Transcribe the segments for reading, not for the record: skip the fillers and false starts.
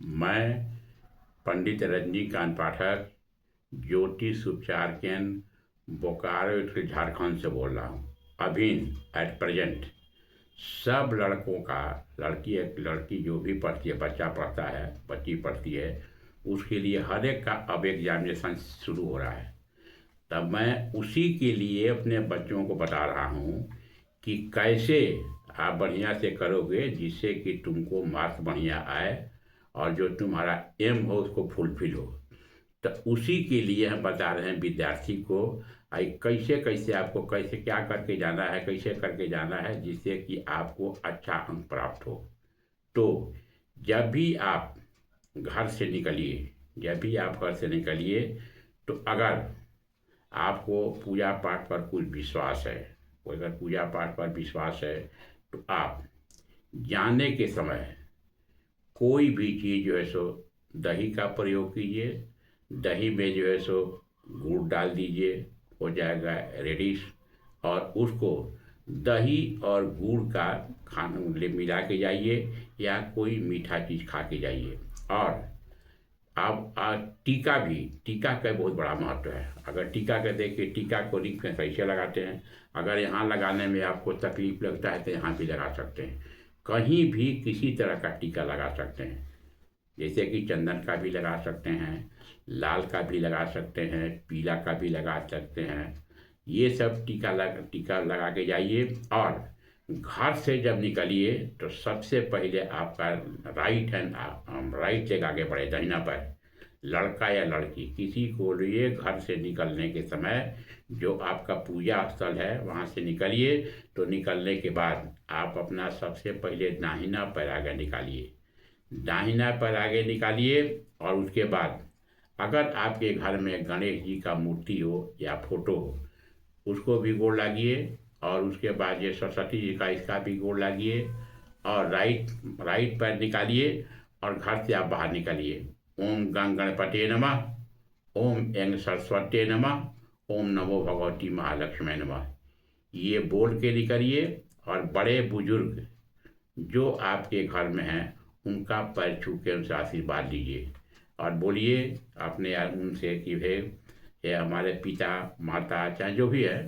मैं पंडित रजनीकांत पाठक ज्योतिष उपचार केंद्र बोकारो उत्तर झारखंड से बोल रहा हूँ। अभी एट प्रेजेंट सब लड़कों का लड़की जो भी पढ़ती है, बच्चा पढ़ता है, बच्ची पढ़ती है, उसके लिए हर एक का अब एग्जामिनेशन शुरू हो रहा है। तब मैं उसी के लिए अपने बच्चों को बता रहा हूँ कि कैसे आप बढ़िया से करोगे जिससे कि तुमको मार्क्स बढ़िया आए और जो तुम्हारा एम हो उसको फुलफिल हो। तो उसी के लिए हम बता रहे हैं विद्यार्थी को आई कैसे कैसे आपको कैसे क्या करके जाना है, कैसे करके जाना है जिससे कि आपको अच्छा अंक प्राप्त हो। तो जब भी आप घर से निकलिए जब भी आप घर से निकलिए तो अगर आपको पूजा पाठ पर कुछ विश्वास है, कोई अगर पूजा पाठ पर विश्वास है तो आप जाने के समय कोई भी चीज़ जो है सो दही का प्रयोग कीजिए। दही में जो है सो गुड़ डाल दीजिए, हो जाएगा रेडिश। और उसको दही और गुड़ का खाना ले मिला के जाइए या कोई मीठा चीज़ खा के जाइए। और आप टीका का बहुत बड़ा महत्व है। अगर टीका का देखिए, टीका को रिंग में कैसे लगाते हैं, अगर यहाँ लगाने में आपको तकलीफ लगता है तो यहाँ भी लगा सकते हैं। कहीं भी किसी तरह का टीका लगा सकते हैं, जैसे कि चंदन का भी लगा सकते हैं, लाल का भी लगा सकते हैं, पीला का भी लगा सकते हैं। ये सब टीका लगा के जाइए। और घर से जब निकलिए तो सबसे पहले आपका राइट लेग आगे बढ़े, दाहिना पैर, लड़का या लड़की किसी को लिए घर से निकलने के समय जो आपका पूजा स्थल है वहाँ से निकलिए तो निकलने के बाद आप अपना सबसे पहले दाहिना पैर आगे निकालिए, दाहिना पैर आगे निकालिए। और उसके बाद अगर आपके घर में गणेश जी का मूर्ति हो या फोटो हो उसको भी गोड़ लागिए। और उसके बाद ये सरस्वती जी का इसका भी गोड़ लागिए। और राइट पैर निकालिए और घर से आप बाहर निकलिए। ओम गंग गणपते नमः, ओम एंग सरस्वती नमः, ओम नमो भगवती महालक्ष्मी नमः, ये बोल के निकलिए। और बड़े बुजुर्ग जो आपके घर में हैं उनका पैर छू के उनसे आशीर्वाद लीजिए और बोलिए अपने उनसे कि भाई ये हमारे पिता माता चाहे जो भी है,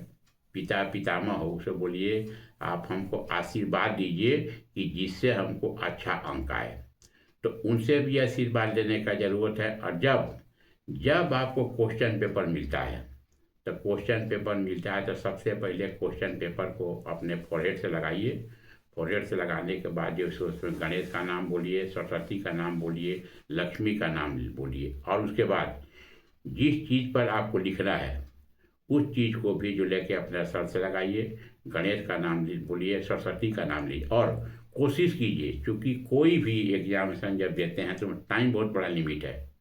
पिता पितामह हो, उसे बोलिए आप हमको आशीर्वाद दीजिए कि जिससे हमको अच्छा अंक आए। तो उनसे भी आशीर्वाद लेने का ज़रूरत है। और जब जब आपको क्वेश्चन पेपर मिलता है तो क्वेश्चन पेपर मिलता है तो सबसे पहले क्वेश्चन पेपर को अपने फोरहेड से लगाइए। फोरहेड से लगाने के बाद जो उसमें गणेश का नाम बोलिए, सरस्वती का नाम बोलिए, लक्ष्मी का नाम बोलिए। और उसके बाद जिस चीज़ पर आपको लिखना है उस चीज़ को भी जो लेके अपने सर से लगाइए। गणेश का नाम बोलिए, सरस्वती का नाम लीजिए। और कोशिश कीजिए, क्योंकि कोई भी एग्जामिनेशन जब देते हैं तो टाइम बहुत बड़ा लिमिट है।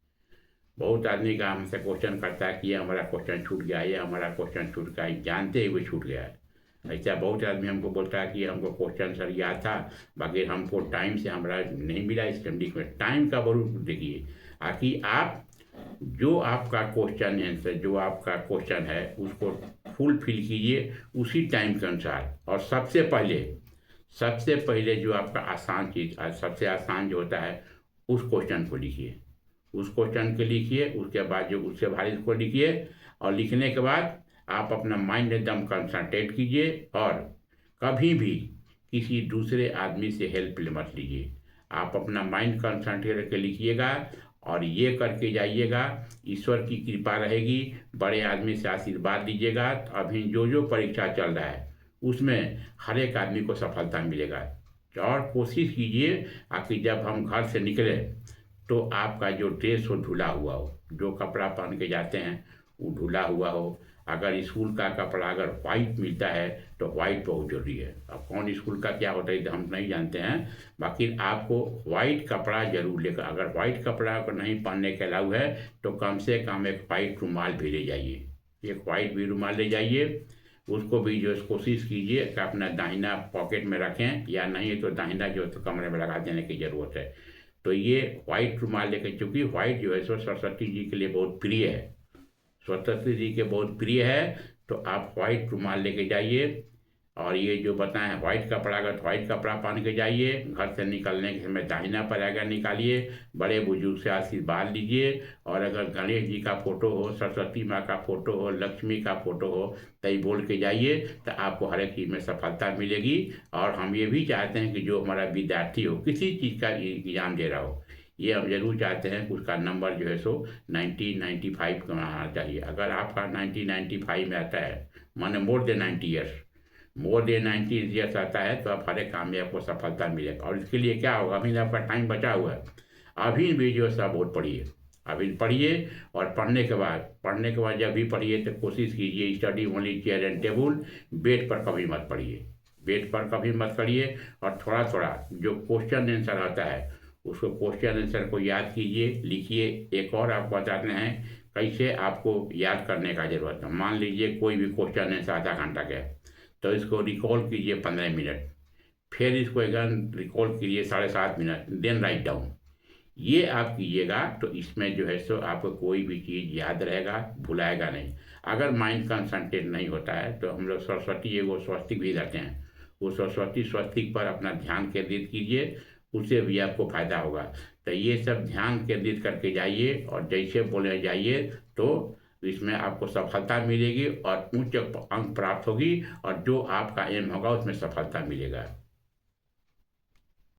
बहुत आदमी का हमसे क्वेश्चन करता है कि ये हमारा क्वेश्चन छूट गया, ये हमारा क्वेश्चन छूट गया, जानते हुए छूट गया है। ऐसा बहुत आदमी हमको बोलता है कि हमको क्वेश्चन सर याद था, बाकी हमको टाइम से हमारा नहीं मिला। इस कंडीशन में टाइम का जरूर देखिए, ताकि आप जो आपका क्वेश्चन आंसर जो आपका क्वेश्चन है उसको फुल फिल कीजिए उसी टाइम के अनुसार। और सबसे पहले जो आपका आसान चीज़, सबसे आसान जो होता है उस क्वेश्चन को लिखिए, उस क्वेश्चन को लिखिए। उसके बाद जो उससे भारी को लिखिए। और लिखने के बाद आप अपना माइंड एकदम कंसंट्रेट कीजिए और कभी भी किसी दूसरे आदमी से हेल्प मत लीजिए। आप अपना माइंड कंसंट्रेट करके लिखिएगा और ये करके जाइएगा। ईश्वर की कृपा रहेगी, बड़े आदमी से आशीर्वाद लीजिएगा। तो अभी जो परीक्षा चल रहा है उसमें हर एक आदमी को सफलता मिलेगा। और कोशिश कीजिए कि जब हम घर से निकले तो आपका जो ड्रेस हो धुला हुआ हो, जो कपड़ा पहन के जाते हैं वो धुला हुआ हो। अगर स्कूल का कपड़ा अगर वाइट मिलता है तो वाइट बहुत जरूरी है। अब कौन स्कूल का क्या होता है हम नहीं जानते हैं, बाकी आपको वाइट कपड़ा जरूर लेकर, अगर वाइट कपड़ा को नहीं पहनने के अलाउ है तो कम से कम एक वाइट रुमाल भी ले जाइए, एक वाइट भी रुमाल ले जाइए। उसको भी जो कोशिश कीजिए कि अपना दाहिना पॉकेट में रखें, या नहीं तो दाहिना जो तो कमरे में लगा देने की ज़रूरत है। तो ये वाइट रुमाल लेकर, चूँकि वाइट जो है सो सरस्वती जी के लिए बहुत प्रिय है, सरस्वती जी के बहुत प्रिय है, तो आप वाइट रुमाल लेके जाइए। और ये जो बताएं व्हाइट कपड़ा, अगर व्हाइट कपड़ा पहन के जाइए, घर से निकलने के समय दाहिना पैर निकालिए, बड़े बुजुर्ग से आशीर्वाद लीजिए। और अगर गणेश जी का फोटो हो, सरस्वती माँ का फोटो हो, लक्ष्मी का फोटो हो, तो ये बोल के जाइए, तो आपको हर एक चीज़ में सफलता मिलेगी। और हम ये भी चाहते हैं कि जो हमारा विद्यार्थी हो, किसी चीज़ का एग्जाम दे रहा हो, ये हम जरूर चाहते हैं कि उसका नंबर जो है सो 90-95 का आना चाहिए। अगर आपका 90-95 में आता है, माने more than 90 years, more than 90 years आता है, तो आप हर एक काम में आपको सफलता मिलेगा। और इसके लिए क्या होगा, अभी आपका टाइम बचा हुआ है, अभी भी जो है सब बहुत पढ़िए, अभी पढ़िए। और पढ़ने के बाद जब भी पढ़िए तो कोशिश कीजिए study only chair and table, bed पर कभी मत पढ़िए, बेड पर कभी मत करिए। और थोड़ा थोड़ा जो क्वेश्चन आंसर आता है, उसको क्वेश्चन आंसर को याद कीजिए, लिखिए। एक और आपको बताते हैं कैसे आपको याद करने का जरूरत है। मान लीजिए कोई भी क्वेश्चन आंसर आधा घंटा का है, तो इसको रिकॉल कीजिए 15 मिनट, फिर इसको अगेन रिकॉल कीजिए 7.5 मिनट, देन राइट डाउन। ये आप कीजिएगा तो इसमें जो है सो आपको कोई भी चीज़ याद रहेगा, भुलाएगा नहीं। अगर माइंड कंसंट्रेट नहीं होता है तो हम लोग सरस्वती एगो स्वस्तिक भी रहते हैं, वो सरस्वती स्वस्तिक पर अपना ध्यान केंद्रित कीजिए, उससे भी आपको फायदा होगा। तो ये सब ध्यान केंद्रित करके जाइए और जैसे बोले जाइए, तो इसमें आपको सफलता मिलेगी और उच्च अंक प्राप्त होगी, और जो आपका एम होगा उसमें सफलता मिलेगा।